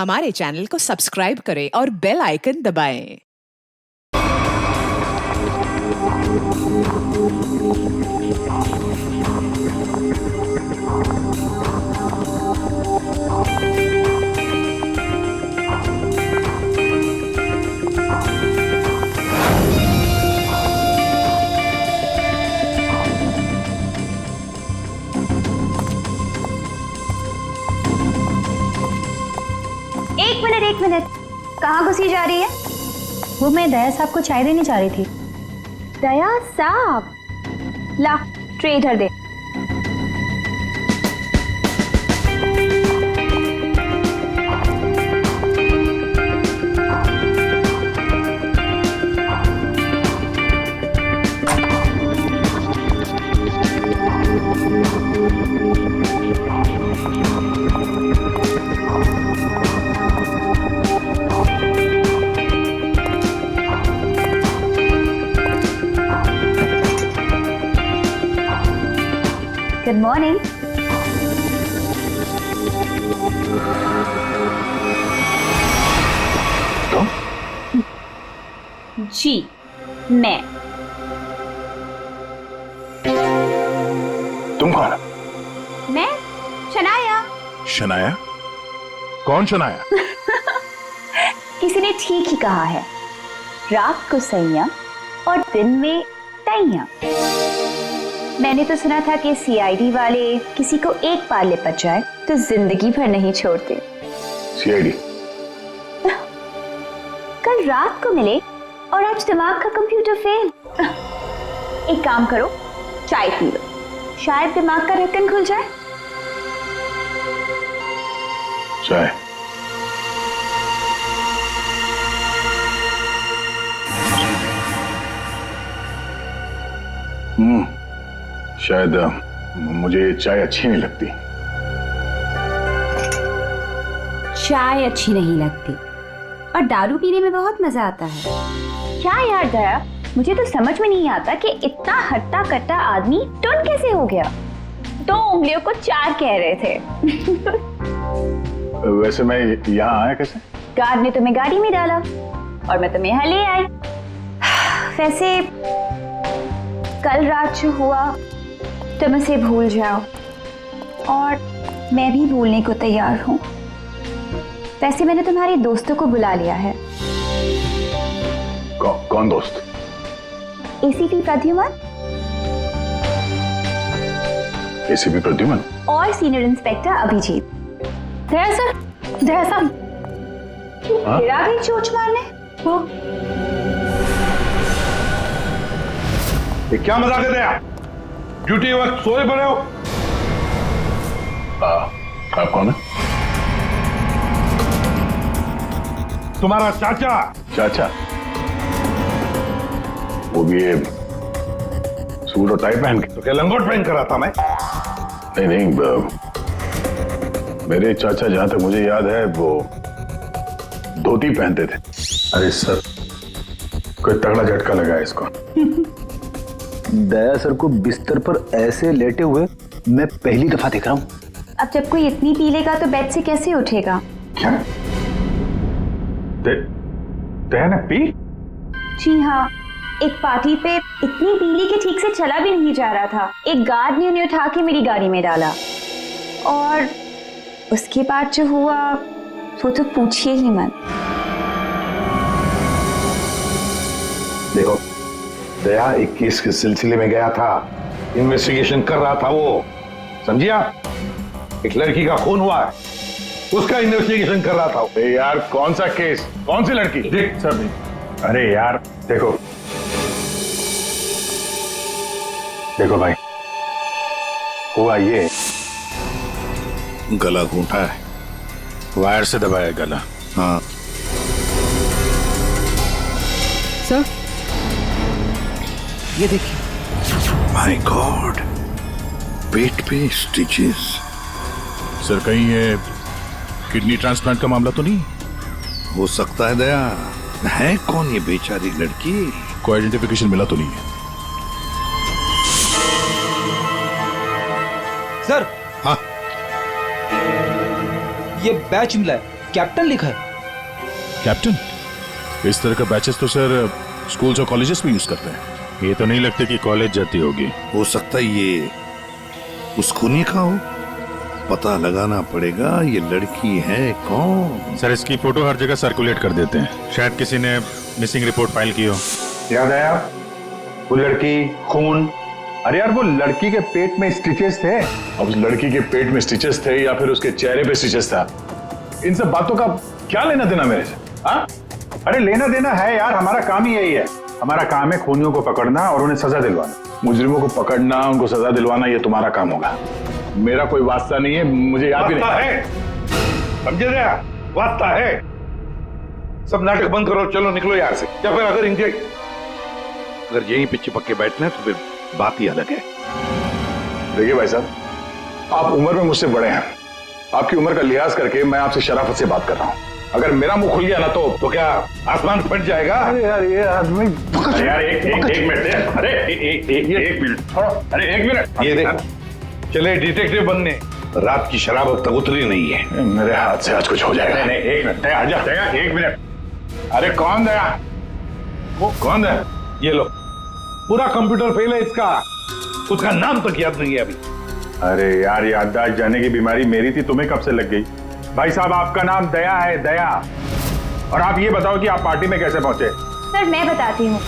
हमारे चैनल को सब्सक्राइब करें और बेल आइकन दबाएं। एक मिनट, कहाँ घुसी जा रही है? वो मैं दया साहब को चाय देने जा रही थी। दया साहब, ला ट्रे इधर दे। Good morning. जी मैं। तुम कौन? मैं शनाया। शनाया? कौन शनाया? किसी ने ठीक ही कहा है, रात को सैया और दिन में तैया। मैंने तो सुना था कि सीआईडी वाले किसी को एक बार लिपट जाए तो जिंदगी भर नहीं छोड़ते। सीआईडी? कल रात को मिले और आज दिमाग का कंप्यूटर फेल। एक काम करो, चाय पी लो, शायद दिमाग का ढक्कन खुल जाए। चाय? शायद मुझे चाय अच्छी नहीं लगती। चाय अच्छी नहीं लगती और दारू पीने में बहुत मजा आता है। क्या यार दया, मुझे तो समझ में नहीं आता कि इतना हट्टा कट्टा आदमी टुन कैसे हो गया। 2 उंगलियों को 4 कह रहे थे। वैसे मैं यहाँ आया कैसे? गार्ड ने तुम्हें गाड़ी में डाला और मैं तुम्हें यहाँ ले आई। वैसे कल रात जो हुआ तुम उसे भूल जाओ और मैं भी भूलने को तैयार हूँ। वैसे मैंने तुम्हारे दोस्तों को बुला लिया है। कौन दोस्त? एसीपी प्रद्युमन। एसीपी प्रद्युमन और सीनियर इंस्पेक्टर अभिजीत। दया सर, दया साहब। फिर आ गई चोच मारने। वो ये क्या मजाक है दया? ड्यूटी वक्त सोए पड़े हो? आप कौन है? तुम्हारा चाचा। चाचा? वो भी ये सूट और टाई पहन के? तो क्या लंगोट पहन कर आता मैं? नहीं, मेरे चाचा जहां तक मुझे याद है वो धोती पहनते थे। अरे सर, कोई तगड़ा झटका लगा है इसको। दया सर को बिस्तर पर ऐसे लेटे हुए मैं पहली दफा देख रहा हूँ। अब जब कोई इतनी पी लेगा तो बेड से कैसे उठेगा? क्या? दया ने पी? जी हाँ, एक पार्टी पे इतनी पी ली कि ठीक से चला भी नहीं जा रहा था। एक गार्ड ने उन्हें उठा के मेरी गाड़ी में डाला और उसके बाद जो हुआ वो तो पूछिए ही मत। देखो, दया एक केस के सिलसिले में गया था, इन्वेस्टिगेशन कर रहा था वो, समझिया? एक लड़की का खून हुआ है, उसका इन्वेस्टिगेशन कर रहा था। यार कौन सा केस, कौन सी लड़की? देख सर, अरे यार देखो भाई, हुआ ये, गला घूंटा है, वायर से दबाया गला। हाँ सर, ये देखिए। माय गॉड, पेट पे स्टिचेस। सर कहीं ये किडनी ट्रांसप्लांट का मामला तो नहीं? हो सकता है दया। है कौन ये बेचारी लड़की? कोई आइडेंटिफिकेशन मिला तो नहीं है? सर, हाँ, ये बैच मिला है, कैप्टन लिखा है। कैप्टन? इस तरह का बैचेस तो सर स्कूल्स और कॉलेजेस में यूज करते हैं। ये तो नहीं लगता कि कॉलेज जाती होगी। हो सकता है ये उस खूनी का हो। पता लगाना पड़ेगा ये लड़की है कौन। सर इसकी फोटो हर जगह सर्कुलेट कर देते हैं, शायद किसी ने मिसिंग रिपोर्ट फाइल की हो। याद आया वो लड़की, खून? अरे यार वो लड़की के पेट में स्टिचेस थे। अब उस लड़की के पेट में स्टिचेस थे या फिर उसके चेहरे पे स्टिचेस था, इन सब बातों का क्या लेना देना मेरे से? हाँ? अरे लेना देना है यार, हमारा काम ही यही है। हमारा काम है खूनियों को पकड़ना और उन्हें सजा दिलवाना। मुजरिमों को पकड़ना, उनको सजा दिलवाना, ये तुम्हारा काम होगा। मेरा कोई वास्ता नहीं है, मुझे याद भी नहीं है। समझे रहा? वास्ता है। सब नाटक बंद करो, चलो निकलो यहाँ से। या फिर अगर यहीं पे चिपक के बैठना है तो फिर बात ही अलग है। देखिए भाई साहब, आप उम्र में मुझसे बड़े हैं। आपकी उम्र का लिहाज करके मैं आपसे शराफत से बात कर रहा हूँ। अगर मेरा मुंह खुल गया ना तो क्या आसमान फट जाएगा? अरे यार ये आदमी, यार एक मिनट, अरे एक मिनट छोड़ो, अरे एक मिनट। ये देखो, चले डिटेक्टिव बनने, रात की शराब अब तक उतरी नहीं है। मेरे हाथ से आज कुछ हो जाएगा। नहीं एक मिनट, दया एक मिनट। अरे कौन दया? वो कौन है? ये लो, पूरा कंप्यूटर फेल है इसका, उसका नाम तक याद नहीं है अभी। अरे यार याददाश्त जाने की बीमारी मेरी थी, तुम्हें कब से लग गई? भाई साहब आपका नाम दया है, दया। और आप ये बताओ कि आप पार्टी में कैसे पहुंचे? सर मैं बताती हूँ।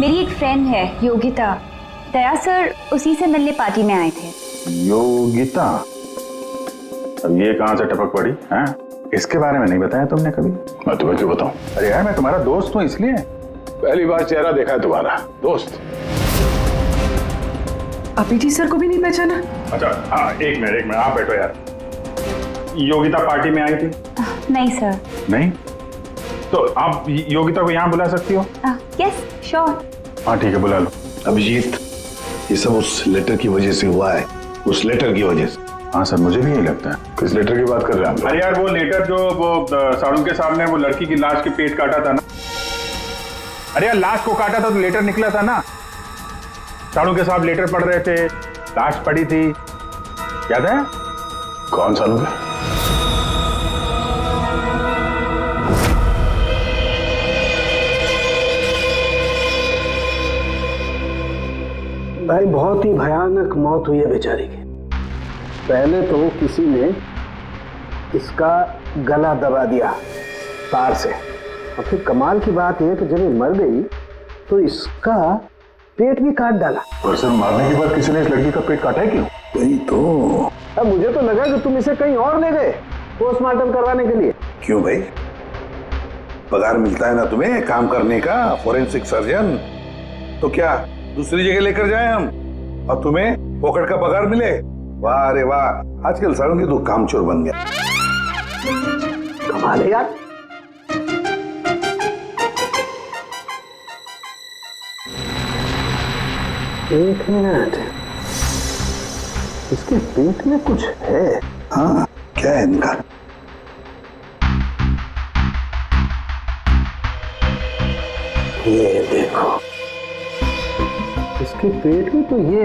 मेरी एक फ्रेंड है योगिता, दया सर उसी से मिलने पार्टी में आए थे। योगिता? अब ये कहां से टपक पड़ी हैं? इसके बारे में नहीं बताया तुमने कभी? मैं तुम्हें क्यों बताऊं? अरे यार मैं तुम्हारा दोस्त हूँ इसलिए। पहली बार चेहरा देखा है तुम्हारा, दोस्त। अभिजीत सर को भी नहीं पहचाना? अच्छा हाँ, एक मिनट आप बैठो यार। योगिता पार्टी में आई थी? नहीं सर। नहीं? तो आप योगिता को यहाँ बुला सकती हो? Yes sure. हाँ ठीक है, बुला लो। अभिजीत, ये सब उस लेटर की वजह से हुआ है, उस लेटर की वजह से। हाँ सर, मुझे भी यही लगता है। किस लेटर की बात कर रहे हैं आप? अरे यार वो लेटर जो वो साड़ू के सामने वो लड़की की लाश के पेट काटा था ना। अरे यार लाश को काटा था तो लेटर निकला था ना। साड़ू के साहब लेटर पढ़ रहे थे, लाश पड़ी थी, याद है? कौन सालों के? भाई बहुत ही भयानक मौत हुई है बेचारी की। पहले तो किसी ने इसका गला दबा दिया तार से, और फिर कमाल की बात यह कि जब ये मर गई तो इसका पेट भी काट डाला। और सर मारने के बाद किसी ने इस लड़की का पेट काटा है क्यों? वही तो। अब मुझे तो लगा कि तुम इसे कहीं और ले गए पोस्टमार्टम करवाने के लिए। क्यों भाई, पगार मिलता है ना तुम्हें काम करने का, फोरेंसिक सर्जन। तो क्या दूसरी जगह लेकर जाए हम और तुम्हें पॉकेट का पगार मिले? वाह रे वाह, आजकल सालों की तो कामचोर बन गया। कमाल है यार। एक मिनट, इसके पेट में कुछ है। हाँ, क्या है इनका? ये देखो, इसके पेट में तो ये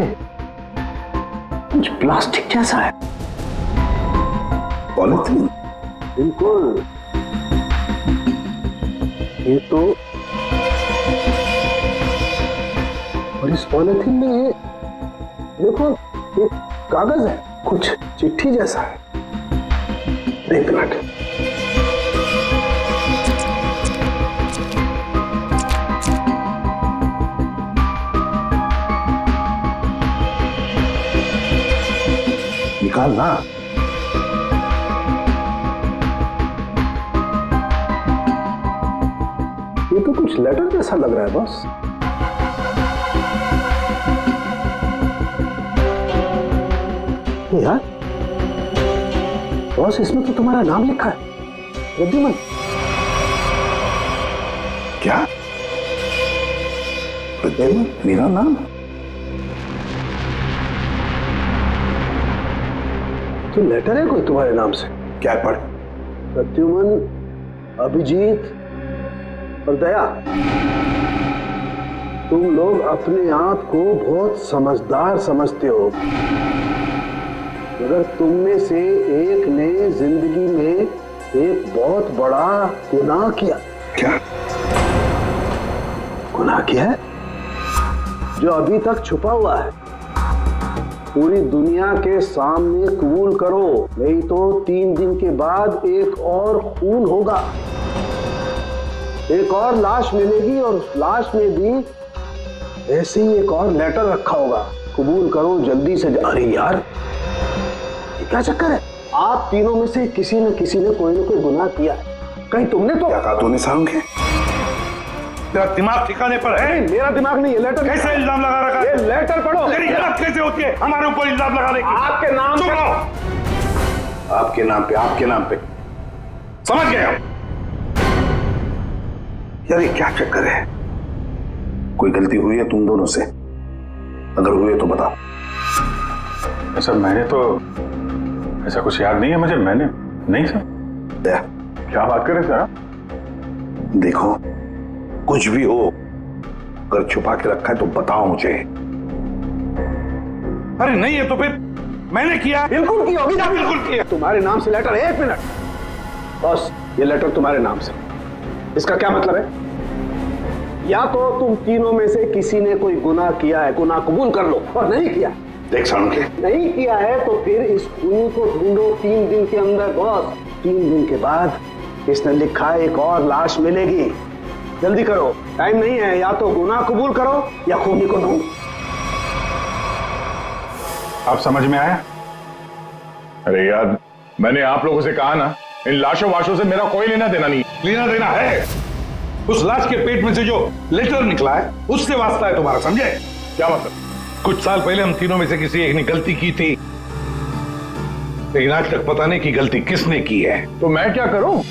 कुछ प्लास्टिक जैसा है। पॉलिथीन? बिल्कुल। ये तो, और इस पॉलिथीन में ये देखो एक कागज है, कुछ चिट्ठी जैसा है। एक मिनट, निकाल ना। ये तो कुछ लेटर जैसा लग रहा है बॉस। यार बॉस, इसमें तो तुम्हारा नाम लिखा है, प्रद्युमन। क्या? प्रद्युमन मेरा नाम? तो लेटर है कोई तुम्हारे नाम से? क्या पढ़? प्रद्युमन, अभिजीत और दया, तुम लोग अपने आप को बहुत समझदार समझते हो, मगर तुम में से एक ने जिंदगी में एक बहुत बड़ा गुनाह किया। क्या? गुनाह किया है जो अभी तक छुपा हुआ है। पूरी दुनिया के सामने कबूल करो, नहीं तो 3 दिन के बाद एक और खून होगा, एक और लाश मिलेगी और उस लाश में भी ऐसे ही एक और लेटर रखा होगा। कबूल करो जल्दी से। अरे यार, ये क्या चक्कर है? आप तीनों में से किसी न कोई ना कोई गुनाह किया है। कहीं तुमने तो क्या कहा तूने सारुण के? तेरा दिमाग ठिकाने पर है? मेरा दिमाग नहीं है। लेटर कैसे इल्जाम लगा रखा है? ये लेटर पढ़ो। तेरी हिम्मत कैसे होती है हमारे ऊपर इल्जाम लगाने की? आपके नाम चुप रहो। आपके नाम पे समझ गए हम। यार ये क्या चक्कर है? कोई गलती हुई है तुम दोनों से? अगर हुई है तो बताओ। सर मैंने तो ऐसा कुछ याद नहीं है मुझे। मैंने नहीं सर। दया, क्या बात कर रहे सर? देखो कुछ भी हो, अगर छुपा के रखा है तो बताओ मुझे। अरे नहीं है तो फिर मैंने किया। बिल्कुल की होगी ना? बिल्कुल किया। तुम्हारे नाम से लेटर। 1 मिनट बस, ये लेटर तुम्हारे नाम से। इसका क्या मतलब है? या तो तुम तीनों में से किसी ने कोई गुनाह किया है, गुनाह कबूल कर लो, और नहीं किया। देख सारुण के, नहीं किया है तो फिर इस खूनी को ढूंढो 3 दिन के अंदर। बॉस, 3 दिन के बाद इसने लिखा है एक और लाश मिलेगी। जल्दी करो, टाइम नहीं है। या तो गुनाह कबूल करो या खूनी को ढूंढो। आप समझ में आया? अरे यार, मैंने आप लोगों से कहा ना, इन लाशों वाशों से मेरा कोई लेना देना नहीं। लेना देना है। उस लाश के पेट में से जो लेटर निकला है उससे वास्ता है तुम्हारा, समझे? क्या मतलब? कुछ साल पहले हम तीनों में से किसी एक ने गलती की थी, लेकिन आज तक पता नहीं कि गलती किसने की है। तो मैं क्या करूं?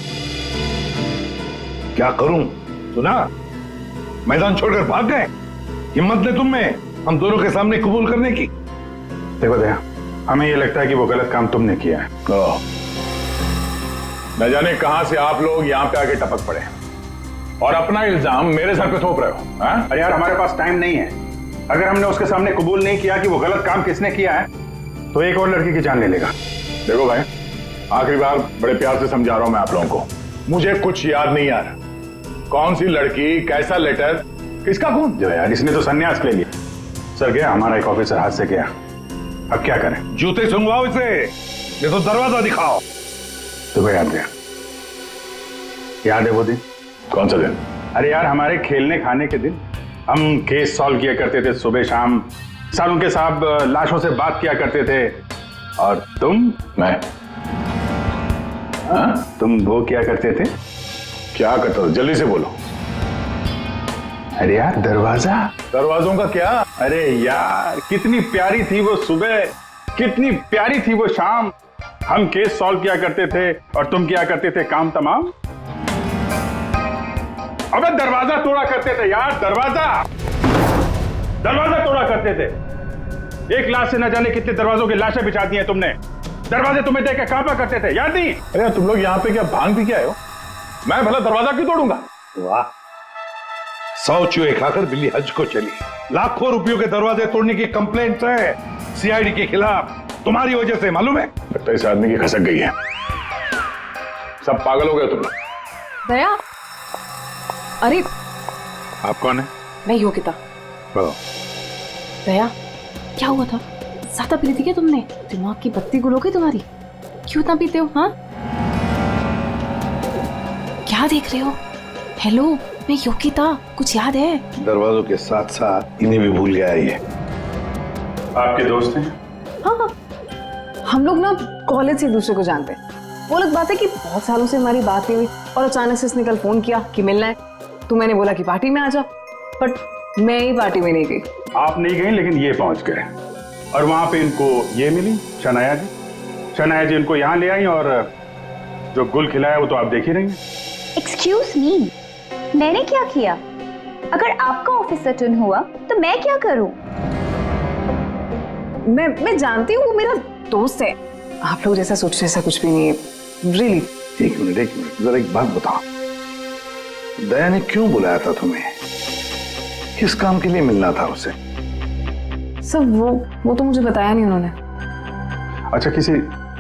क्या करूं? सुना, मैदान छोड़कर भाग गए। हिम्मत ने तुम में हम दोनों के सामने कबूल करने की। देखो दया, हमें ये लगता है कि वो गलत काम तुमने किया है। न जाने कहां से आप लोग यहां पे आके टपक पड़े और अपना इल्जाम मेरे सर पे थोप रहे हो। हाँ? अरे यार, हमारे पास टाइम नहीं है। अगर हमने उसके सामने कबूल नहीं किया कि वो गलत काम किसने किया है तो एक और लड़की की जान ले लेगा। देखो भाई, आखिरी बार बड़े प्यार से समझा रहा हूं मैं आप लोगों को। मुझे कुछ याद नहीं आ रहा। कौन सी लड़की, कैसा लेटर, किसका खून? जो यार, इसने तो संन्यास ले लिया। सर गया, हमारा एक ऑफिसर हाथ से गया। अब क्या करें? जूते सुंघवाओ इसे, ये तो दरवाजा दिखाओ। तुम्हें याद गया? याद है वो दिन? कौन सा दिन? अरे यार, हमारे खेलने खाने के दिन हम केस सॉल्व किया करते थे सुबह शाम। सारुण के साहब लाशों से बात किया करते थे। और मैं? तुम वो किया करते थे। क्या करता था? जल्दी से बोलो। अरे यार, दरवाजों का क्या? अरे यार, कितनी प्यारी थी वो सुबह, कितनी प्यारी थी वो शाम। हम केस सॉल्व किया करते थे और तुम किया करते थे काम तमाम। अबे दरवाजा तोड़ा करते थे यार, दरवाजा तोड़ा करते थे। एक लाश से न जाने कितने दरवाजों की लाशें बिछा दी हैं तुमने। दरवाजे तुम्हें देख के कांपा करते थे, याद नहीं? अरे तुम लोग यहाँ पे क्या भांग पी के आए हो? मैं भला दरवाजा क्यों तोड़ूंगा? वाह, 100 चूहे खाकर बिल्ली हज को चली। लाखों रुपयों के दरवाजे तोड़ने की कंप्लेंट है सीआईडी के खिलाफ, तुम्हारी वजह से, मालूम है? लगता है इस आदमी की खसक गई है। सब पागल हो गए तुम लोग। दया, अरे आप कौन है? मैं योगिता। दया, क्या हुआ था? ज्यादा पी थी क्या तुमने? दिमाग की बत्ती गुल हो गई तुम्हारी? क्यों इतना पीते हो? हाँ, क्या देख रहे हो? हेलो, मैं योगिता, कुछ याद है? दरवाजों के साथ साथ इन्हें भी भूल गया ये। आपके दोस्त हैं? हाँ, हम लोग ना कॉलेज से एक दूसरे को जानते हैं। वो लोग बात है कि बहुत सालों से हमारी बात नहीं हुई और अचानक से इसने कल फोन किया कि मिलना है। तो मैंने बोला कि पार्टी में आ जा, बट मैं ही पार्टी में नहीं गई। आप नहीं गई, लेकिन ये पहुंच गए और वहां पे इनको ये मिली, शनाया जी इनको यहाँ ले आई और जो गुल खिलाया वो तो आप देख ही रही हैं। एक्सक्यूज मी, मैंने क्या किया? अगर आपका ऑफिसर टर्न हुआ तो मैं क्या करूं? मैं जानती हूँ वो मेरा दोस्त है। आप लोग जैसा सोच, ऐसा कुछ भी नहीं है, रियली। एक मिनट, जरा एक बात बताओ, दया ने क्यों बुलाया था तुम्हें? किस काम के लिए मिलना था उसे? सर वो तो मुझे बताया नहीं उन्होंने। अच्छा, किसी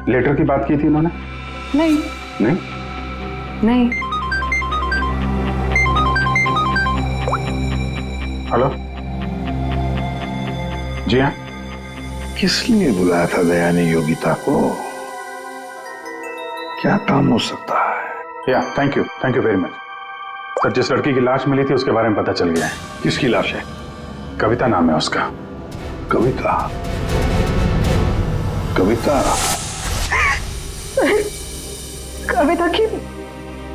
लेटर की बात की थी उन्होंने? नहीं। नहीं। हेलो, जी हाँ। किस लिए बुलाया था दया ने योगिता को? क्या काम हो सकता है? या thank you very much sir. जिस लड़की की लाश मिली थी उसके बारे में पता चल गया है। किसकी लाश है? कविता नाम है उसका। कविता? कविता? कविता की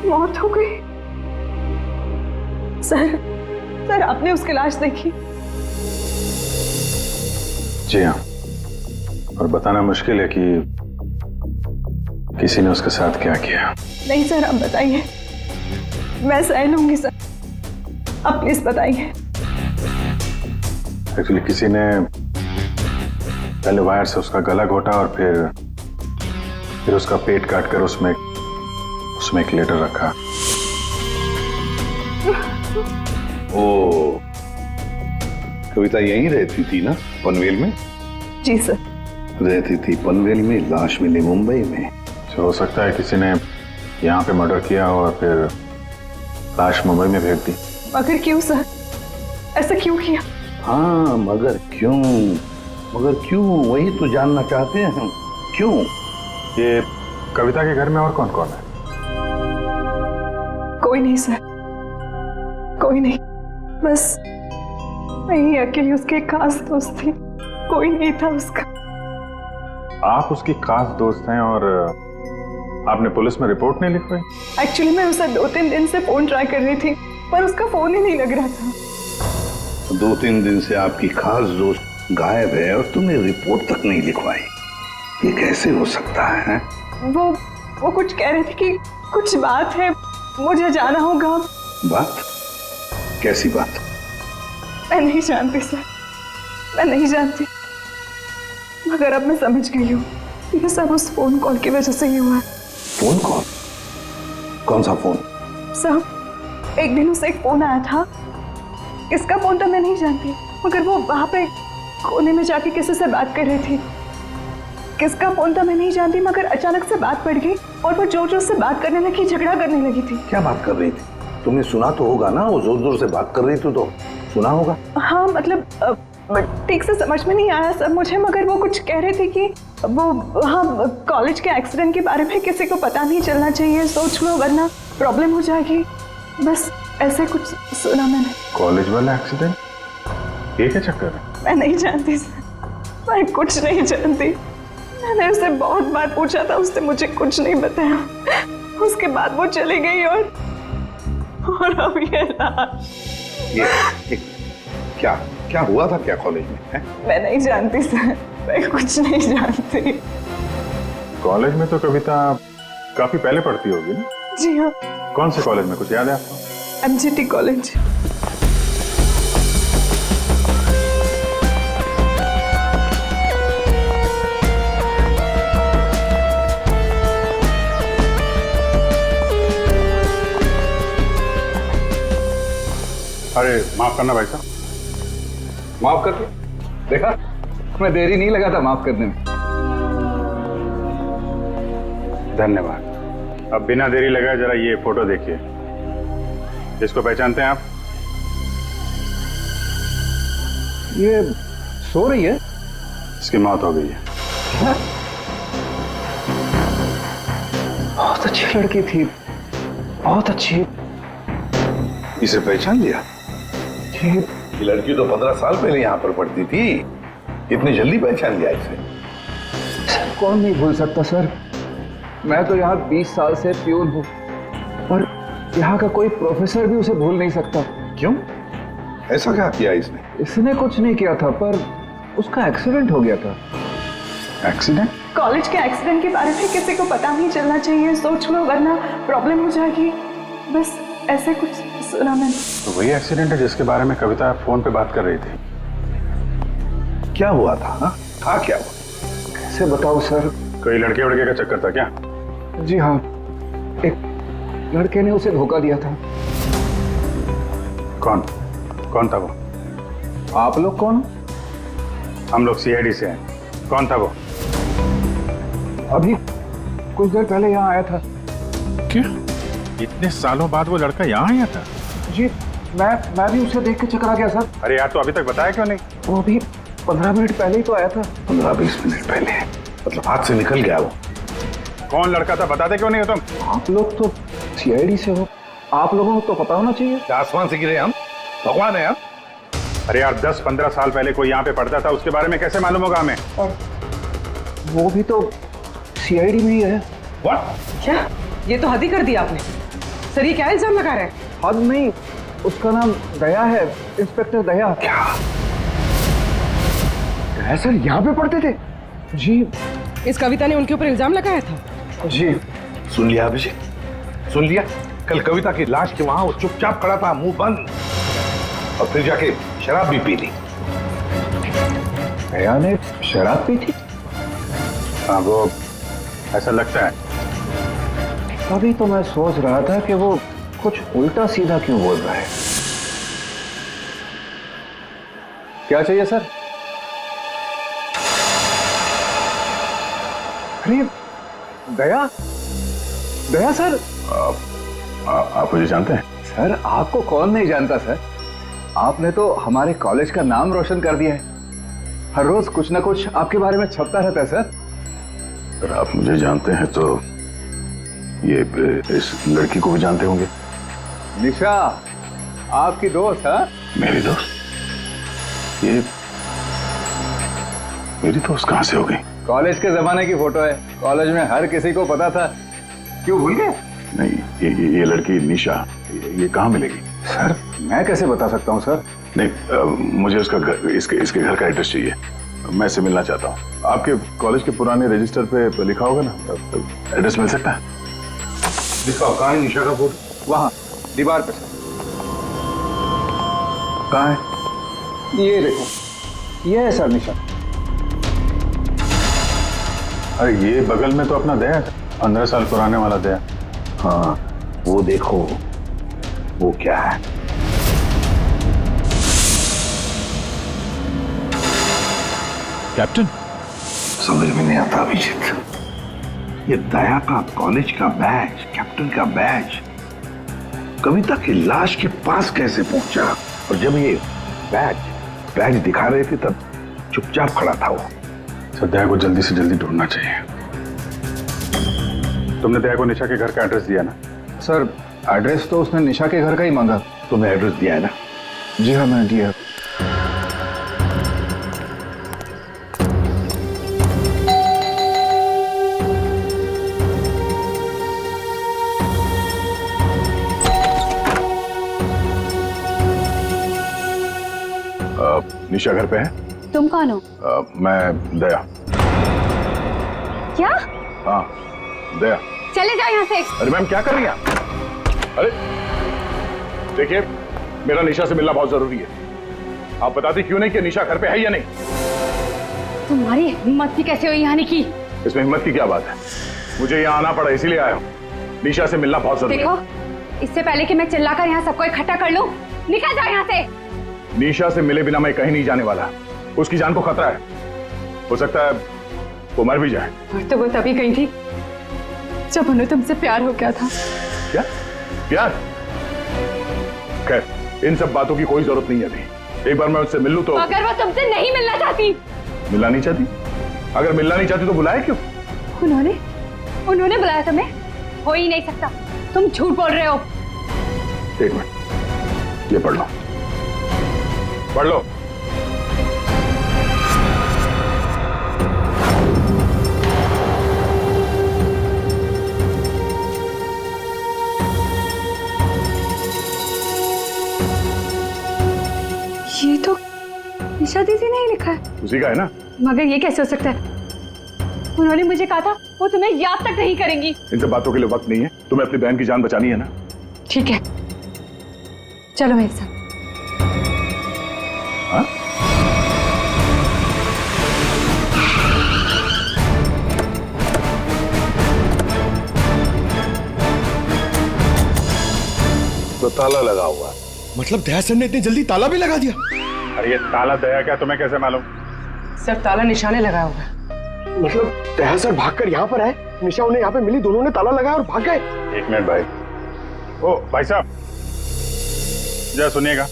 मौत हो गई? सर आपने उसकी लाश देखी? जी हाँ, और बताना मुश्किल है कि किसी ने उसके साथ क्या किया। नहीं सर, आप बताइए, मैं सह लूंगी सर, आप प्लीज बताइए। एक्चुअली किसी ने पहले वायर से उसका गला घोटा और फिर उसका पेट काटकर उसमें एक लेटर रखा। ओ, कविता यहीं रहती थी ना, पनवेल में? जी सर। रहती थी पनवेल में, लाश मिली मुंबई में। तो हो सकता है किसी ने यहाँ पे मर्डर किया और फिर लाश मुंबई में भेज दी। मगर क्यों सर, ऐसा क्यों किया? हाँ, मगर क्यों वही तो जानना चाहते हैं हम। क्यों? ये कविता के घर में और कौन कौन है? कोई नहीं सर, कोई नहीं, बस मैं ही अकेली उसके खास दोस्त थी, कोई नहीं था उसका। आप उसकी खास दोस्त हैं और आपने पुलिस में रिपोर्ट नहीं लिखवाई? एक्चुअली मैं उसे 2-3 दिन से फोन ट्राई कर रही थी, पर उसका फोन ही नहीं लग रहा था। 2-3 दिन से आपकी खास दोस्त गायब है और तुमने रिपोर्ट तक नहीं लिखवाई? ये कैसे हो सकता है? वो कुछ कह रहे थे कि कुछ बात है, मुझे जाना होगा। बात? कैसी बात? मैं नहीं जानती सर, मैं नहीं जानती, मगर अब मैं समझ गई हूँ ये सब उस फोन कॉल की वजह से ही हुआ है। Phone call? कौन सा फोन? सर, एक दिन उसे एक फोन आया था, किसका फोन तो मैं नहीं जानती, मगर वो वहां पे कोने में जाके किसी से बात कर रही थी। किसका फोन तो मैं नहीं जानती, मगर अचानक से बात पड़ गई और वो जोर जोर से बात करने लगी, झगड़ा करने लगी थी। क्या बात कर रही थी? तुमने सुना तो होगा ना, वो जोर जोर से बात कर रही थी तो सुना होगा। हाँ, मतलब ठीक से समझ में नहीं आया सर मुझे, मगर वो कुछ कह रहे थे कि वो हाँ कॉलेज के एक्सीडेंट के बारे में किसी को पता नहीं चलना चाहिए, सोच लो वरना प्रॉब्लम हो जाएगी, बस ऐसे कुछ सुना मैंने। कॉलेज वाला एक्सीडेंट? ये क्या चक्कर है? मैं नहीं जानती सर, मैं कुछ नहीं जानती। मैंने उससे बहुत बार पूछा था, उसने मुझे कुछ नहीं बताया। उसके बाद वो चली गई और अब ये क्या हुआ था क्या कॉलेज में है? मैं नहीं जानती सर, मैं कुछ नहीं जानती। कॉलेज में तो कविता काफी पहले पढ़ती होगी ना? जी हाँ। कौन से कॉलेज में, कुछ याद है आपको? MGT college. अरे माफ करना भाई साहब। माफ कर दिया? देखा, मैं देरी नहीं लगा था माफ करने में। धन्यवाद। अब बिना देरी लगाए जरा ये फोटो देखिए। इसको पहचानते हैं आप? ये सो रही है? इसकी मौत हो गई है। बहुत अच्छी लड़की थी, बहुत अच्छी। इसे पहचान लिया? ये लड़की तो 15 साल पहले यहाँ पर पढ़ती थी, इतनी जल्दी पहचान लिया इसे? सर, कौन नहीं भूल सकता सर, मैं तो यहाँ 20 साल से प्यून हूँ और यहाँ का कोई प्रोफेसर भी उसे भूल नहीं सकता। क्यों? ऐसा क्या किया इसने? इसने कुछ नहीं किया था, पर उसका एक्सीडेंट हो गया था। एक्सीडेंट? कॉलेज के एक्सीडेंट के बारे में किसी को पता नहीं चलना चाहिए, सोच लो वरना प्रॉब्लम हो जाएगी, बस ऐसे कुछ सुना मैंने। तो वही एक्सीडेंट है जिसके बारे में कविता फोन पे बात कर रही थी। क्या हुआ था? हाँ, था क्या हुआ? कैसे बताऊं सर? कोई लड़के वड़के का चक्कर था क्या? जी हाँ, एक लड़के ने उसे धोखा दिया था। कौन था वो? आप लोग कौन? हम लोग CID से हैं। कौन था वो? अभी कुछ देर पहले यहाँ आया था। क्यों? इतने सालों बाद वो लड़का यहाँ आया था? जी मैं भी उसे देख के चकरा गया सर। अरे यार, तो अभी तक बताया क्यों नहीं? वो अभी 15 मिनट पहले ही तो आया था। 15-20 मिनट पहले, मतलब हाथ से निकल गया वो। कौन लड़का था, बताते क्यों नहीं हो तुम? आप लोग तो सीआईडी से हो, आप लोगों को तो पता होना चाहिए। क्या आसमान से गिरे हम? भगवान है हम? अरे यार, 10-15 साल पहले कोई यहाँ पे पढ़ता था, उसके बारे में कैसे मालूम होगा हमें? और वो भी तो सीआईडी में ही है। What? क्या? ये तो हद ही कर दिया आपने। सर ये क्या इल्जाम लगा रहे हैं? हद नहीं, उसका नाम दया है, इंस्पेक्टर दया। क्या? दया सर यहाँ पे पढ़ते थे? जी इस कविता ने उनके ऊपर इल्जाम लगाया था? जी। सुन लिया अभिषेक, सुन लिया? कल कविता की लाश के वहां वो चुपचाप खड़ा था, मुंह बंद, और फिर जाके शराब भी पी ली। दया ने शराब पी थी? हाँ, वो ऐसा लगता है। अभी तो मैं सोच रहा था कि वो कुछ उल्टा सीधा क्यों बोल रहा है। क्या चाहिए सर? अरे दया, दया सर। आप मुझे जानते हैं? सर आपको कौन नहीं जानता सर, आपने तो हमारे कॉलेज का नाम रोशन कर दिया है। हर रोज कुछ ना कुछ आपके बारे में छपता रहता है सर। अगर आप मुझे जानते हैं तो ये इस लड़की को भी जानते होंगे। निशा आपकी दोस्त है? मेरी दोस्त? ये मेरी दोस्त कहां से हो गई? कॉलेज के जमाने की फोटो है, कॉलेज में हर किसी को पता था। क्यों भूल गए? नहीं, ये लड़की निशा, ये कहाँ मिलेगी? सर मैं कैसे बता सकता हूँ सर? नहीं, मुझे उसका घर, इसके घर का एड्रेस चाहिए। मैं इससे मिलना चाहता हूँ। आपके कॉलेज के पुराने रजिस्टर पे लिखा होगा ना, एड्रेस मिल सकता है? दिखाओ, कहाँ है निशा का फोटो? वहाँ दीवार पे सर। कहाँ है? ये देखो, ये है सर निशा। अरे ये बगल में तो अपना दया था, 15 साल पुराने वाला दया। हाँ, वो देखो, वो क्या है? कैप्टन? समझ में नहीं आता अभिजीत, ये दया का कॉलेज का बैच, कैप्टन का बैच कविता की लाश के पास कैसे पहुंचा? और जब ये बैच दिखा रहे थे तब चुपचाप खड़ा था वो। सर दया को जल्दी से जल्दी ढूंढना चाहिए। तुमने दया को निशा के घर का एड्रेस दिया ना? सर एड्रेस तो उसने निशा के घर का ही मांगा। तुमने एड्रेस दिया है ना? जी हाँ मैंने दिया। निशा घर पे है? तुम कौन हो? मैं दया। क्या? हाँ, दया। चले जाओ यहाँ से। अरे मैम, क्या कर रही हैं आप? अरे देखिए, मेरा निशा से मिलना बहुत जरूरी है। आप बताती क्यों नहीं कि निशा घर पे है या नहीं? तुम्हारी हिम्मत भी कैसे हुई आने की? इसमें हिम्मत की क्या बात है? मुझे यहाँ आना पड़ा, इसीलिए आया हूँ। निशा से मिलना बहुत जरूरी है। देखो, इससे पहले कि मैं चिल्लाकर यहाँ सबको इकट्ठा कर लूं, निकल जाओ यहाँ से। निशा से मिले बिना मैं कहीं नहीं जाने वाला। उसकी जान को खतरा है, हो सकता है वो मर भी जाए। और तो वो तभी गई थी जब उन्हें तुमसे प्यार हो गया था। क्या प्यार? खैर, इन सब बातों की कोई जरूरत नहीं है अभी। एक बार मैं उससे मिल लूं तो। अगर वो तुमसे नहीं मिलना चाहती? मिलना नहीं चाहती? अगर मिलना नहीं चाहती तो बुलाया क्यों? उन्होंने बुलाया तुम्हें? हो ही नहीं सकता, तुम झूठ बोल रहे हो। एक मिनट, ये पढ़ लो, पढ़ लो। ये तो निशा दीदी ने ही लिखा है। उसी का है ना? मगर ये कैसे हो सकता है? उन्होंने मुझे कहा था वो तुम्हें याद तक नहीं करेंगी। इन सब बातों के लिए वक्त नहीं है। तुम्हें अपनी बहन की जान बचानी है ना? ठीक है, चलो मेरे साथ। हाँ? तो ताला लगा हुआ। मतलब दया सर ने इतनी जल्दी ताला भी लगा दिया? अरे ये ताला दया क्या तुम्हें कैसे मालूम? सर ताला निशाने लगाया हुआ है। मतलब दया सर भागकर यहाँ पर आए, निशा उन्हें यहाँ पे मिली, दोनों ने ताला लगाया और भाग गए। एक मिनट भाई, ओ भाई साहब, जरा सुनिएगा।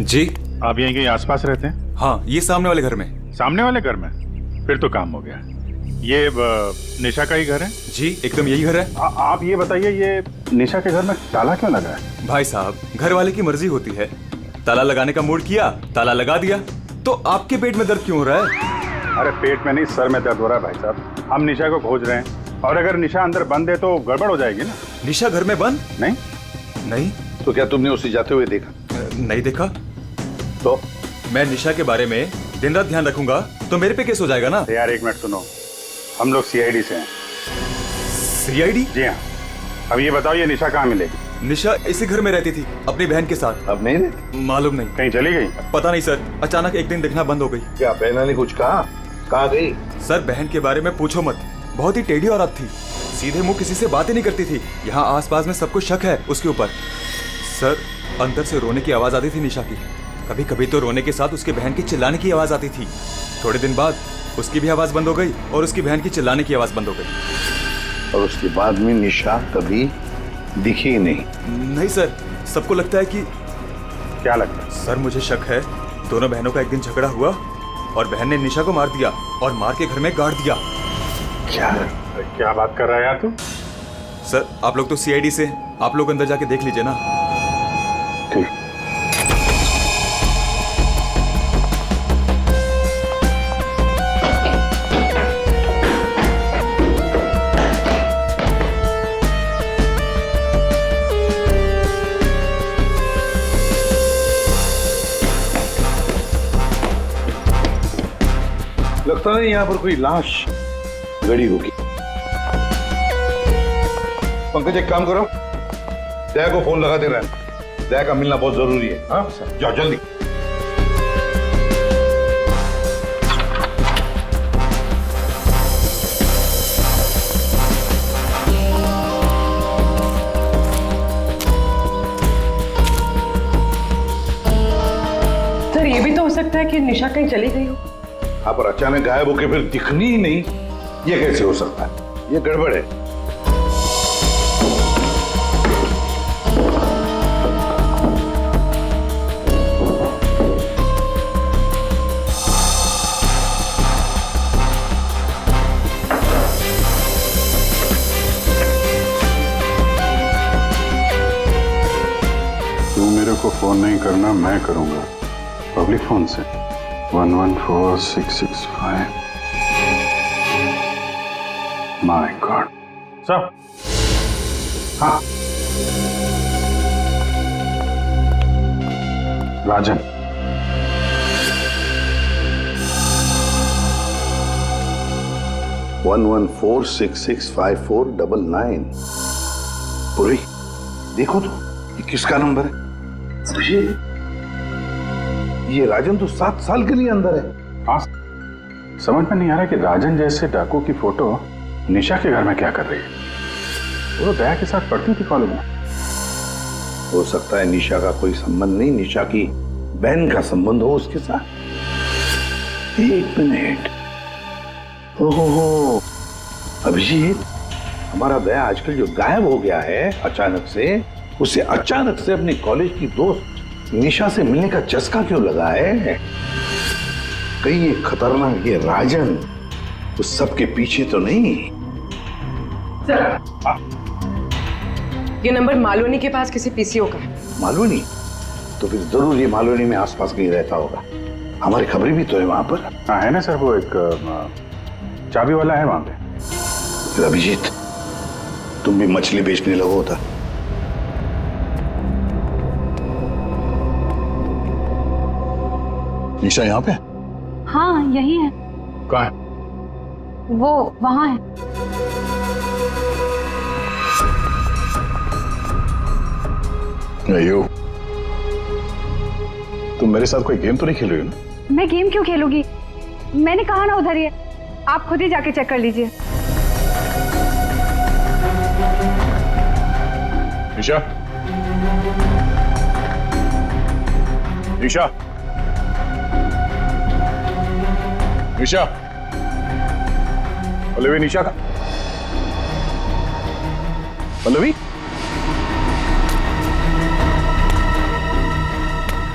जी। आप यहीं कहीं आसपास रहते हैं? हाँ, ये सामने वाले घर में। सामने वाले घर में? फिर तो काम हो गया। ये निशा का ही घर है? जी, एकदम यही घर है। आप ये बताइए, ये निशा के घर में ताला क्यों लगा है? भाई साहब, घर वाले की मर्जी होती है। ताला लगाने का मूड किया, ताला लगा दिया। तो आपके पेट में दर्द क्यों हो रहा है? अरे पेट में नहीं, सर में दर्द हो रहा है भाई साहब। हम निशा को खोज रहे हैं, और अगर निशा अंदर बंद है तो गड़बड़ हो जाएगी ना। निशा घर में बंद? नहीं। नहीं? तो क्या तुमने उसे जाते हुए देखा? नहीं देखा। तो मैं निशा के बारे में दिन रात ध्यान रखूंगा तो मेरे पे केस हो जाएगा ना। यार एक मिनट सुनो, हम लोग सीआईडी से हैं। सीआईडी? जी हाँ। अब ये बताओ, ये निशा कहाँ मिलेगी? निशा इसी घर में रहती थी अपनी बहन के साथ। अब नहीं रहती? मालूम नहीं। कहीं चली गई? पता नहीं सर, अचानक एक दिन दिखना बंद हो गई। क्या बहना ने कुछ कहा? कहाँ गई? सर बहन के बारे में पूछो मत, बहुत ही टेढ़ी औरत थी। सीधे मुंह किसी से बातें नहीं करती थी। यहाँ आसपास में सबको शक है उसके ऊपर। सर अंदर से रोने की आवाज आती थी निशा की। कभी कभी तो रोने के साथ उसके बहन की चिल्लाने की आवाज आती थी। थोड़े दिन बाद उसकी भी आवाज बंद हो गई और उसकी बहन की चिल्लाने की आवाज बंद हो गई। और उसके बाद में निशा कभी दिखी ही नहीं? नहीं सर, सबको लगता है कि। क्या लगता है? सर मुझे शक है दोनों बहनों का एक दिन झगड़ा हुआ और बहन ने निशा को मार दिया और मार के घर में गाड़ दिया। क्या बात कर रहा है यार तू? सर आप लोग तो सीआईडी से, आप लोग अंदर जाके देख लीजिए ना। ठीक। लगता नहीं यहाँ पर कोई लाश गड़ी होगी। पंकज एक काम करो, दया को फोन लगाते रहना। दया का मिलना बहुत जरूरी है। हाँ जाओ जल्दी। सर ये भी तो हो सकता है कि निशा कहीं चली गई हो। हाँ पर अचानक गायब होके फिर दिखनी ही नहीं, ये कैसे हो सकता है? ये गड़बड़ है। तू मेरे को फोन नहीं करना, मैं करूंगा पब्लिक फोन से। 114665। My God. सर। हाँ राजन। वन 114665499। पूरी देखो तो ये किसका नंबर है? ये राजन तो 7 साल के लिए अंदर है। हाँ, समझ में नहीं आ रहा कि राजन जैसे डाकू की फोटो निशा के घर में क्या कर रही है। वो दया के साथ पढ़ती थी कॉलेज में। हो सकता है निशा का कोई संबंध नहीं, निशा की बहन का संबंध हो उसके साथ। एक मिनट। ओहो अभिजीत, हमारा दया आजकल जो गायब हो गया है अचानक से, उसे अचानक से अपने कॉलेज की दोस्त निशा से मिलने का चस्का क्यों लगा है? कहीं ये खतरनाक ये राजन उस सब के पीछे तो नहीं? सर ये नंबर मालवनी के पास किसी पीसीओ का है। मालवनी? तो फिर जरूर ये मालवनी में आसपास कहीं रहता होगा। हमारी खबरें भी तो है वहां पर। हाँ है ना सर, वो एक चाबी वाला है वहां पे। फिर अभिजीत तुम भी मछली बेचने लगो था। निशा यहाँ पे? हाँ यही है। कहाँ है? वो वहां है। अयो, तुम मेरे साथ कोई गेम तो नहीं खेल रही हो ना? मैं गेम क्यों खेलूंगी? मैंने कहा ना उधर ही है, आप खुद ही जाके चेक कर लीजिए। निशा, निशा, निशा, बोले वे निशा का पल्लवी,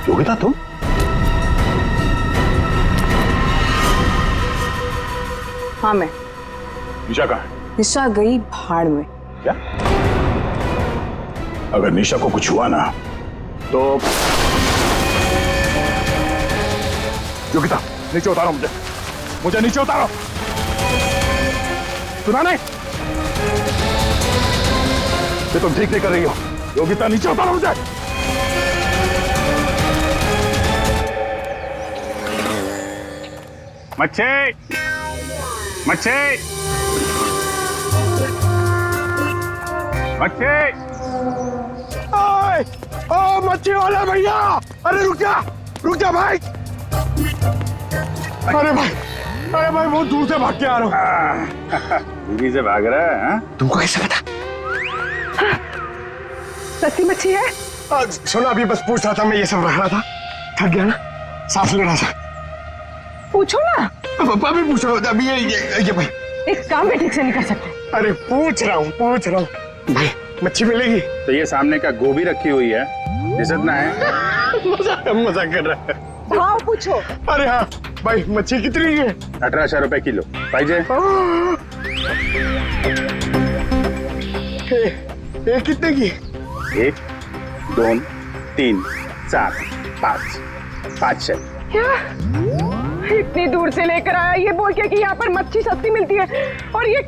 योगिता तुम? हाँ मैं। निशा कहाँ है? निशा गई भाड़ में। क्या? अगर निशा को कुछ हुआ ना तो योगिता नीचे उतारो, मुझे नीचे उतारो। सुना नहीं? ये तुम ठीक नहीं कर रही हो। योगिता नीचे उतारो मुझे। मच्छी मच्छी मच्छी, ओ मच्छी वाला भैया, अरे रुक जा भाई। अरे भाई बहुत दूर से भाग के आ रहा हूँ। दीदी से भाग रहा है? हाँ? तुमको कैसे पता? सच्ची मच्छी है? सुना, अभी बस पूछ रहा था, मैं ये सब रख रहा था, थक गया ना, सांस ले रहा था। पूछो ना। पापा भी पूछ रहा हूँ अभी। ये भाई एक काम भी ठीक से नहीं कर सकते। अरे पूछ रहा हूँ भाई, मच्छी मिलेगी? तो ये सामने का गोभी रखी हुई है, इतना है। मजाक कर रहा है। भाव पूछो। अरे हाँ भाई, मच्छी कितनी है? 1800 रुपए किलो। पाहिजे? ये कितने की? 1 2 3 4 5 500। क्या? इतनी दूर से लेकर आया ये बोल के कि यहाँ पर मच्छी सस्ती मिलती है, और ये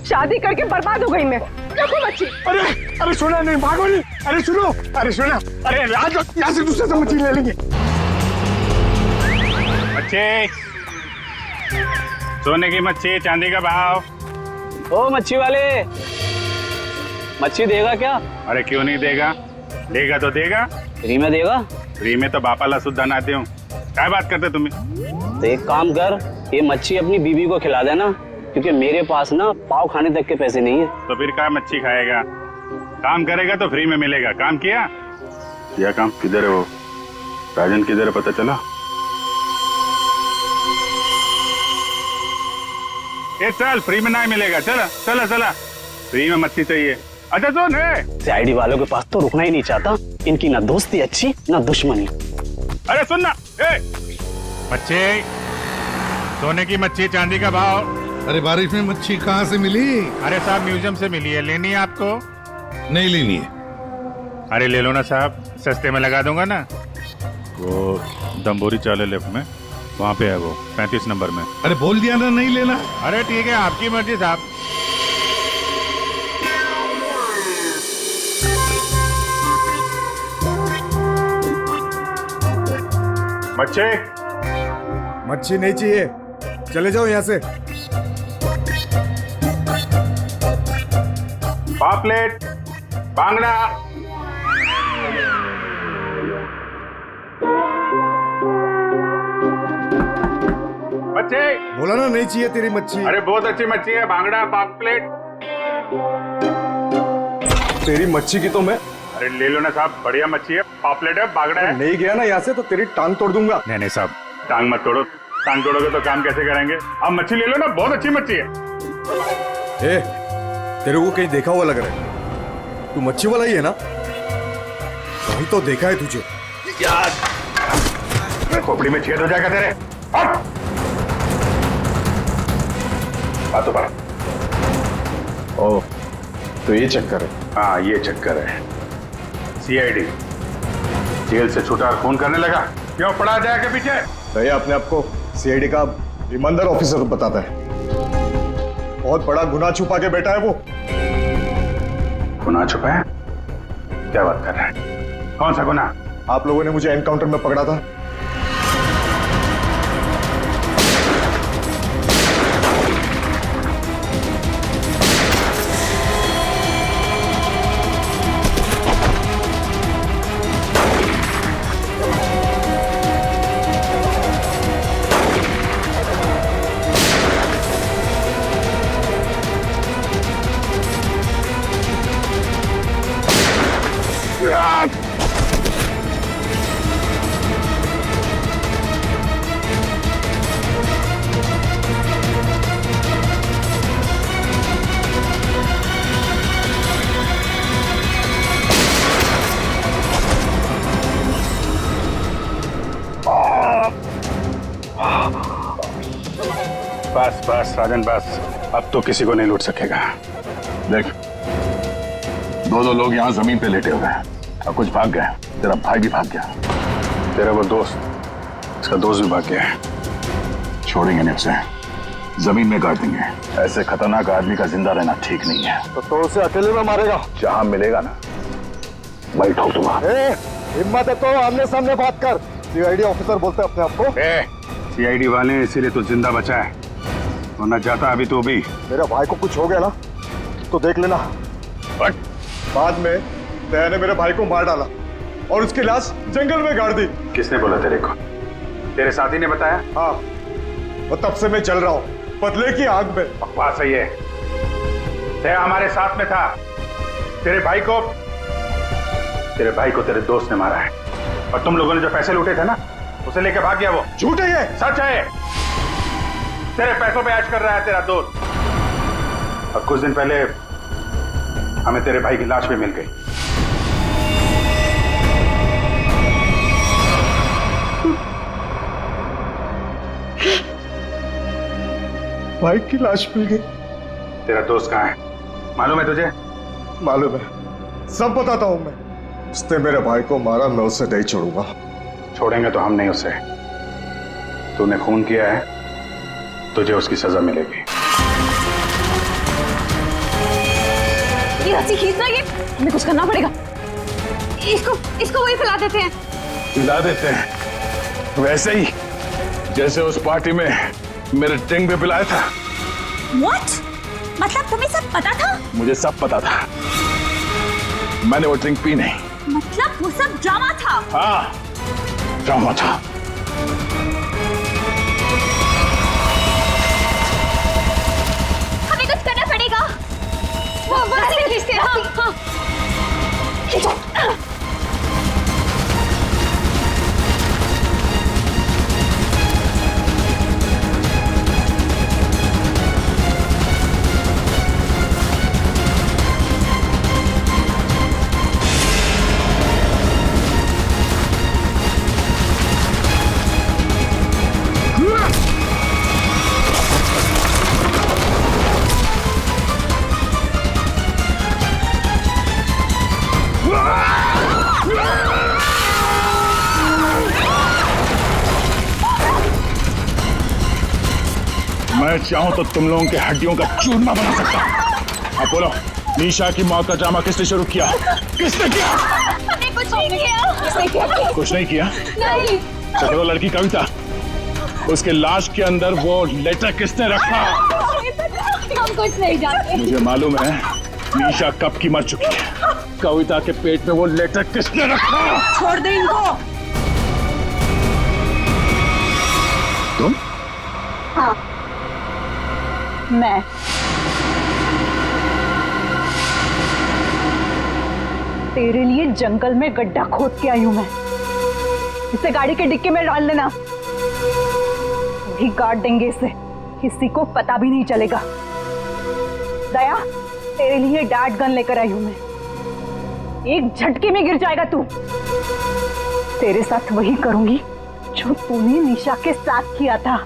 शादी करके बर्बाद हो गई मैं। देखो मच्छी। अरे सुना नहीं, भागो नहीं। अरे सुनो, अरे आज यहाँ से दूसरे से मच्छी ले लेंगे। मच्छी, सोने की मच्छी, चांदी का भाव। ओ मच्छी वाले, मच्छी देगा क्या? अरे क्यों नहीं देगा, लेगा तो देगा। फ्री में देगा? फ्री में तो बापाला सुद्धा नाते हूँ। क्या बात करते तुम्हें? तो एक काम कर, ये मच्छी अपनी बीबी को खिला देना, क्योंकि मेरे पास ना पाव खाने तक के पैसे नहीं है। तो फिर क्या मच्छी खाएगा? काम करेगा तो फ्री में मिलेगा। काम किया काम? किधर है वो राजन? किधर है पता चला? ये चल, फ्री में नहीं मिलेगा। चला फ्री में मच्छी चाहिए। अच्छा सुन, सीआईडी वालों के पास तो रुकना ही नहीं चाहता, इनकी ना दोस्ती अच्छी ना दुश्मनी। अरे सुन ना, मच्छी, सोने की मच्छी, चांदी का भाव। अरे बारिश में मच्छी कहाँ से मिली? अरे साहब म्यूजियम से मिली है, लेनी है आपको? नहीं लेनी है। अरे ले लो ना साहब, सस्ते में लगा दूंगा ना। वो दम्बोरी चाले लेफ्ट में, वहाँ पे है वो 35 नंबर में। अरे बोल दिया ना नहीं लेना। अरे ठीक है, आपकी मर्जी साहब। मच्छी नहीं चाहिए, चले जाओ यहाँ से। पापलेट, बांगड़ा। मच्छी बोला ना नहीं चाहिए तेरी मच्छी। अरे बहुत अच्छी मच्छी है, बांगड़ा, पापलेट। तेरी मच्छी की तो मैं अरे ले लो ना साहब, बढ़िया मच्छी है, पापलेट है, बांगड़ा है। नहीं गया ना यहाँ से तो तेरी टांग तोड़ दूंगा। नहीं साहब, टांग मत तोड़ो। टांग तोड़ोगे तो काम कैसे करेंगे? आप मच्छी ले लो ना, बहुत अच्छी मच्छी है। तेरे को कहीं देखा हुआ लग रहा है, तू मच्छी वाला ही है ना? कहीं तो देखा है तुझे यार। खोपड़ी में छेद हो जाएगा तेरे। बात तो बात। ओह, तो ये चक्कर है। हाँ ये चक्कर है। सीआईडी जेल से छूटा और फोन करने लगा, क्यों पड़ा जाएगा पीछे? भैया अपने आप को सीआईडी का ईमानदार ऑफिसर बताता है, बहुत बड़ा गुनाह छुपा के बैठा है वो। गुनाह छुपा है? क्या बात कर रहा है? कौन सा गुनाह? आप लोगों ने मुझे एनकाउंटर में पकड़ा था। बस राजन बस, अब तो किसी को नहीं लूट सकेगा। देख, दो लोग यहाँ जमीन पे लेटे हुए हैं और कुछ भाग गए। तेरा भाई भी भाग गया, तेरा वो दोस्त, इसका दोस्त भी भाग गया है। छोड़ेंगे नहीं उसे, जमीन में गाड़ देंगे। ऐसे खतरनाक आदमी का जिंदा रहना ठीक नहीं है। तो उसे अकेले में मारेगा? जहां मिलेगा ना वही ठोक दूंगा। हिम्मत है तो आमने सामने बात कर। सीआईडी ऑफिसर बोलते अपने आप को। सीआईडी वाले इसीलिए तो जिंदा बचा है, वरना जाता अभी तो भी। मेरे भाई को कुछ हो गया ना तो देख लेना। बाद में दया ने मेरे भाई को मार डाला और उसकी लाश जंगल में गाड़ दी। किसने बोला तेरे को? तेरे साथी ने बताया? हाँ, वो तब से मैं चल रहा हूँ बदले की आग में। बकवास सही है, दया हमारे साथ में था। तेरे भाई को तेरे दोस्त ने मारा है, और तुम लोगों ने जो पैसे लूटे थे ना, उसे लेके भाग गया वो। झूठ है ये? सच है, तेरे पैसों पे ऐश कर रहा है तेरा दोस्त। और कुछ दिन पहले हमें तेरे भाई की लाश भी मिल गई। भाई की लाश मिल गई? तेरा दोस्त कहाँ है मालूम है तुझे? मालूम है, सब बताता हूं मैं। उसने मेरे भाई को मारा, मैं उसे नहीं छोड़ूंगा। छोड़ेंगे तो हम नहीं उसे। तूने खून किया है, तुझे उसकी सजा मिलेगी। ये रस्सी खींचना, ये हमें कुछ करना पड़ेगा। इसको वही फैला देते हैं। हिला देते हैं वैसे ही जैसे उस पार्टी में मेरे टिंग पे पिलाया था। What? मतलब तुम्हें सब पता था? मुझे सब पता था, मैंने वो ड्रिंक पी नहीं। मतलब वो सब ड्रामा था? हाँ, ड्रामा था। हमें कुछ करना पड़ेगा। वो खींचते हैं। हाँ। खींचो। मैं चाहूं तो तुम लोगों के हड्डियों का चूरमा बना सकता हूं। अब बोलो, निशा की मौत का ड्रामा किसने शुरू किया? किसने किया? हमने कुछ नहीं किया। किसने किया? कुछ नहीं किया? नहीं। तो वो लड़की कविता, उसके लाश के अंदर वो लेटर किसने रखा? हम कुछ नहीं जानते। मुझे मालूम है निशा कब की मर चुकी है। कविता के पेट में वो लेटर किसने रखा? छोड़ दे इनको। तुम? हाँ, मैं। तेरे लिए जंगल में गड्ढा खोद के आई हूं मैं। इसे गाड़ी के डिक्की में डाल देना, वही गाड़ देंगे इसे, किसी को पता भी नहीं चलेगा। दया, तेरे लिए डैड गन लेकर आई हूं मैं। एक झटके में गिर जाएगा तू। तेरे साथ वही करूंगी जो तूने निशा के साथ किया था।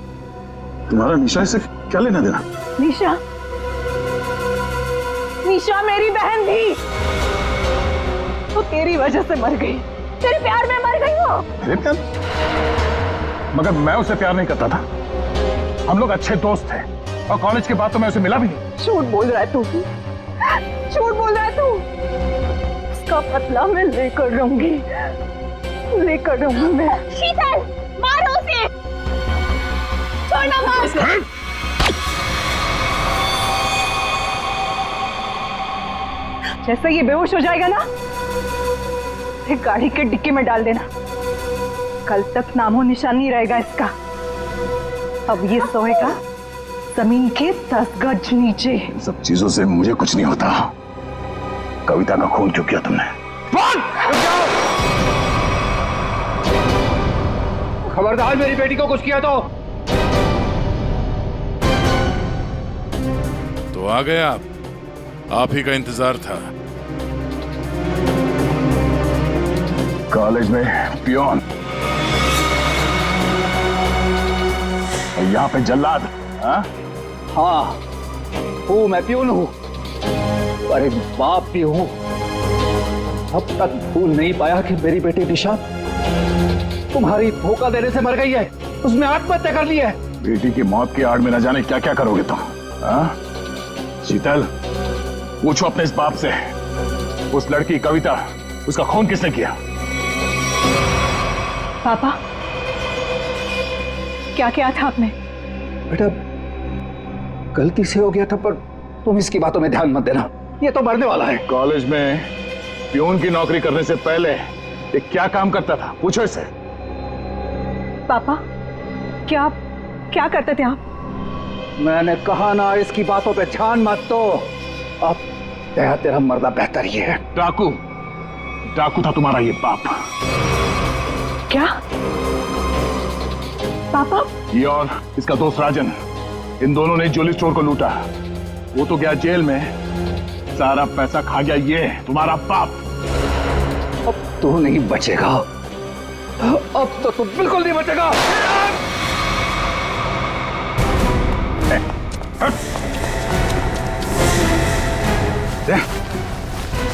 तुम्हारा निशा से क्या लेना देना? निशा मेरी बहन थी, वो तेरी वजह से मर गई। तेरे प्यार में मर गई वो। मेरे प्यार? मगर मैं उसे प्यार नहीं करता था, हम लोग अच्छे दोस्त थे, और कॉलेज के बाद तो मैं उसे मिला भी नहीं। झूठ बोल रहा है तू, झूठ बोल रहा है तू। उसका बदला मैं लेकर रहूंगी मैं। शीतल, मारो उसे। छोड़ना मार। जैसे ये बेहोश हो जाएगा ना, इसे गाड़ी के डिक्की में डाल देना। कल तक नामो निशान नहीं रहेगा इसका। अब ये सोएगा जमीन के 10 गज नीचे। इन सब चीजों से मुझे कुछ नहीं होता। कविता का खून क्यों किया तुमने? खबरदार, मेरी बेटी को कुछ किया तो आ गए आप ही का इंतजार था। कॉलेज में पियोन और यहाँ पे जल्लाद। हाँ? हाँ हूँ, मैं प्यून हूँ, पर एक बाप भी हूँ। अब तक भूल नहीं पाया कि मेरी बेटी निशा तुम्हारी धोखा देने से मर गई है, उसने आत्महत्या कर ली है। बेटी की मौत की आड़ में न जाने क्या क्या करोगे तुम, हाँ? शीतल, पूछो अपने इस बाप से, उस लड़की कविता, उसका खून किसने किया? पापा, क्या किया था आपने? बेटा गलती से हो गया था, पर तुम इसकी बातों में ध्यान मत देना, ये तो मरने वाला है। कॉलेज में प्यून की नौकरी करने से पहले ये क्या काम करता था, पूछो इससे। पापा, क्या क्या करते थे आप? मैंने कहा ना इसकी बातों पे ध्यान मत दो। अब तेरा मरना बेहतर ही है। डाकू था तुम्हारा ये बाप। क्या पापा? ये और इसका दोस्त राजन, इन दोनों ने ज्वेलरी स्टोर को लूटा। वो तो गया जेल में, सारा पैसा खा गया ये तुम्हारा बाप। अब तू नहीं बचेगा, अब तो तू बिल्कुल नहीं बचेगा।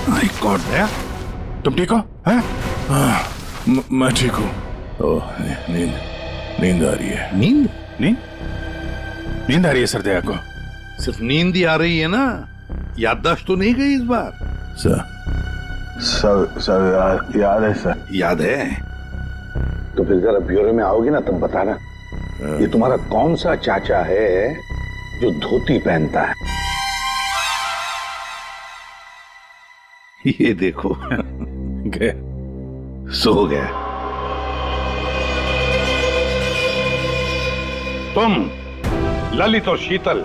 माय गॉड, दया तुम ठीक हो? हैं? मैं ठीक हूँ। ओह, नींद आ रही है। नींद आ रही है सर दया को। सिर्फ नींद ही आ रही है ना, याददाश्त तो नहीं गई इस बार? सब याद है सर। याद है तो फिर जरा ब्यूरो में आओगे ना तब बताना, ये तुम्हारा कौन सा चाचा है जो धोती पहनता है? ये देखो गया, सो गया। तुम ललित और शीतल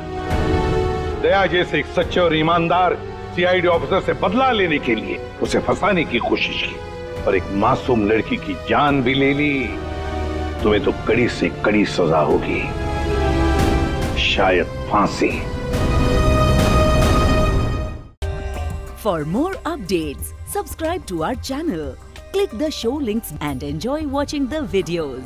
दया जैसे एक सच्चे और ईमानदार सीआईडी ऑफिसर से बदला लेने के लिए उसे फंसाने की कोशिश की और एक मासूम लड़की की जान भी ले ली। तुम्हें तो कड़ी से कड़ी सजा होगी, शायद फांसी। For more updates, subscribe to our channel, click the show links and enjoy watching the videos.